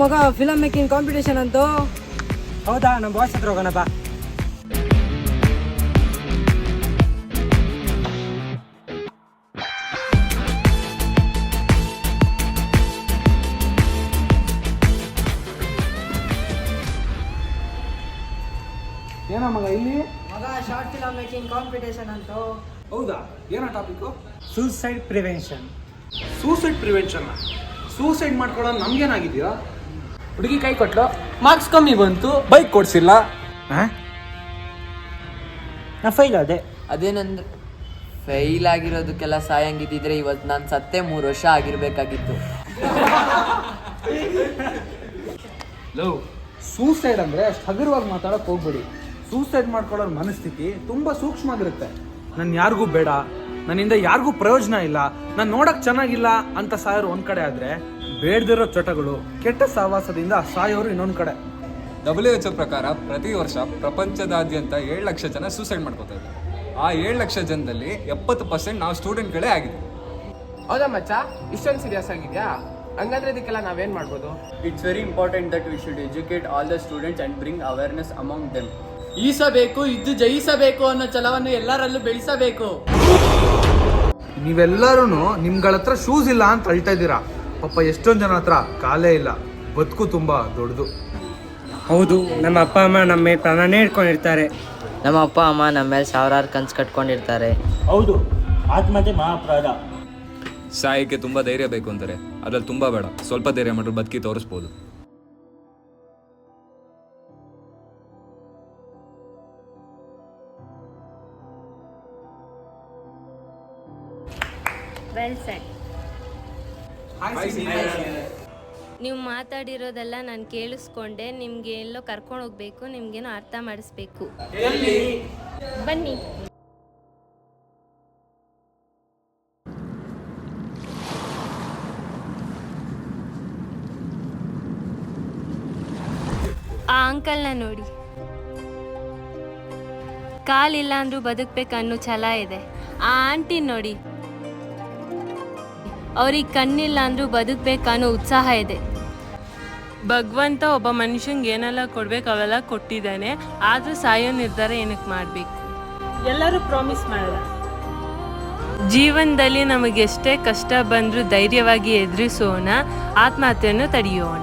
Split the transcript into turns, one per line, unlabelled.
ಮಗ film making competition ಅಂತೂ.
ಹೌದಾ, ನಮ್ಮ ಬಾಸ್ ಹತ್ರ ಹೋಗೋಣ ಬಾ. ಏನೋ ಮಗ ಇಲ್ಲಿ?
ಮಗ ಶಾರ್ಟ್ ಫಿಲಮ್ ಮೇಕಿಂಗ್ ಕಾಂಪಿಟೇಷನ್ ಅಂತೂ.
ಹೌದಾ, ಏನೋ topic?
Suicide prevention.
Suicide prevention. Suicide ಮಾಡ್ಕೊಳ್ಳೋದು ನಮ್ಗೇನಾಗಿದೆಯಾ?
ಹುಡುಗಿ ಕೈ ಕೊಟ್ಲು, ಮಾರ್ಕ್ಸ್ ಕಮ್ಮಿ ಬಂತು,
ಬೈಕ್ ಕೊಡ್ಸಿಲ್ಲ.
ನಾ ಫೈಲ್ ಅದೇ.
ಅದೇನಂದ್ರೆ ಫೈಲ್ ಆಗಿರೋದಕ್ಕೆಲ್ಲ ಸಾಯಂಗಿದ್ದಿದ್ರೆ ಇವತ್ತು ನಾನು ಸತ್ತೇ 3 ವರ್ಷ ಆಗಿರ್ಬೇಕಾಗಿತ್ತು.
ಲವ್, ಸೂಸೈಡ್ ಅಂದರೆ ಅಷ್ಟು ಹಗುರವಾಗಿ ಮಾತಾಡೋಕೆ ಹೋಗ್ಬೇಡಿ. ಸೂಸೈಡ್ ಮಾಡ್ಕೊಳ್ಳೋರ ಮನಸ್ಥಿತಿ ತುಂಬ ಸೂಕ್ಷ್ಮ ಆಗಿರುತ್ತೆ. ನಾನು ಯಾರಿಗೂ ಬೇಡ, ನನ್ನಿಂದ ಯಾರಿಗೂ ಪ್ರಯೋಜನ ಇಲ್ಲ, ನಾನು ನೋಡೋಕೆ ಚೆನ್ನಾಗಿಲ್ಲ ಅಂತ ಸಾಯೋರು ಒಂದು ಕಡೆ ಆದರೆ, ಬೇಡದಿರೋ ಚಟಗಳು ಕೆಟ್ಟ ಸಹವಾಸದಿಂದ ಸಾಯೋರು ಇನ್ನೊಂದು ಕಡೆ.
WHO ಪ್ರಕಾರ ಪ್ರತಿ ವರ್ಷ ಪ್ರಪಂಚದಾದ್ಯಂತ 7 ಲಕ್ಷ ಜನ ಸೂಸೈಡ್ ಮಾಡ್ಕೋತಾ ಇದ್ದಾರೆ. ಆ 7 ಲಕ್ಷ ಜನದಲ್ಲಿ 70% ನಾವು ಸ್ಟೂಡೆಂಟ್ಗಳೇ ಆಗಿದೆ.
ಹೌದಾ ಮಚ್ಚ, ಇಷ್ಟೊಂದು ಸೀರಿಯಸ್ ಆಗಿದ್ಯಾ? ಹಂಗಂದ್ರೆ ಇದಕ್ಕೆಲ್ಲ ನಾವೇನ್ ಮಾಡ್ಬೋದು?
It's very important that we should educate all the students and bring awareness among them.
ಈಸಬೇಕು, ಇದ್ದು ಜಯಿಸಬೇಕು ಅನ್ನೋ ಛಲವನ್ನು ಎಲ್ಲರಲ್ಲೂ ಬೆಳೆಸಬೇಕು.
ನೀವೆಲ್ಲರೂ ನಿಮ್ಗಳ ಹತ್ರ ಶೂಸ್ ಇಲ್ಲ ಅಂತ ಅಳ್ತಾ ಇದ್ದೀರಾ. ಪಾಪ ಎಷ್ಟೊಂದು ಜನ ಹತ್ರ ಕಾಲೇ ಇಲ್ಲ. ಬದುಕು ತುಂಬ ದೊಡ್ಡದು.
ಹೌದು, ನಮ್ಮ ಅಪ್ಪ ಅಮ್ಮ ನಮ್ಮ ಮೇಲೆ ಪ್ರಾಣನೇ ಇಟ್ಕೊಂಡಿರ್ತಾರೆ.
ನಮ್ಮ ಅಪ್ಪ ಅಮ್ಮ ನಮ್ಮ ಮೇಲೆ ಸಾವಿರಾರು ಕನ್ಸು ಕಟ್ಕೊಂಡಿರ್ತಾರೆ.
ಹೌದು, ಆತ್ಮಹತ್ಯೆ ಮಹಾಪರಾಧ.
ಸಾಯಕ್ಕೆ ತುಂಬ ಧೈರ್ಯ ಬೇಕು ಅಂತಾರೆ, ಅದ್ರಲ್ಲಿ ತುಂಬ ಬೇಡ, ಸ್ವಲ್ಪ ಧೈರ್ಯ ಮಾಡಿದ್ರೆ ಬದುಕಿ ತೋರಿಸ್ಬೋದು.
Well shed. ನೀವು ಮಾತಾಡಿರೋದೆಲ್ಲ ನಾನು ಕೇಳಿಸ್ಕೊಂಡೆ. ನಿಮ್ಗೆ ಎಲ್ಲೋ ಕರ್ಕೊಂಡು ಹೋಗ್ಬೇಕು, ನಿಮ್ಗೇನೋ ಅರ್ಥ ಮಾಡಿಸ್ಬೇಕು. ಬನ್ನಿ. ಆ ಅಂಕಲ್ನ ನೋಡಿ, ಕಾಲಿಲ್ಲ ಅಂದ್ರೂ ಬದುಕ್ಬೇಕನ್ನೋ ಛಲ ಇದೆ. ಆ ಆಂಟಿ ನೋಡಿ, ಅವ್ರಿಗೆ ಕಣ್ಣಿಲ್ಲ ಅಂದ್ರೂ ಬದುಕ್ಬೇಕನ್ನೋ ಉತ್ಸಾಹ ಇದೆ.
ಭಗವಂತ ಒಬ್ಬ ಮನುಷ್ಯಂಗೆ ಏನೆಲ್ಲ ಕೊಡ್ಬೇಕು ಅವೆಲ್ಲ ಕೊಟ್ಟಿದ್ದಾನೆ, ಆದ್ರೂ ಸಾಯೋ ನಿರ್ಧಾರ ಏನಕ್ಕೆ ಮಾಡಬೇಕು? ಎಲ್ಲರೂ ಪ್ರಾಮಿಸ್ ಮಾಡೋಣ, ಜೀವನದಲ್ಲಿ ನಮಗೆಷ್ಟೇ ಕಷ್ಟ ಬಂದರೂ ಧೈರ್ಯವಾಗಿ ಎದುರಿಸೋಣ, ಆತ್ಮಹತ್ಯೆಯನ್ನು ತಡೆಯೋಣ.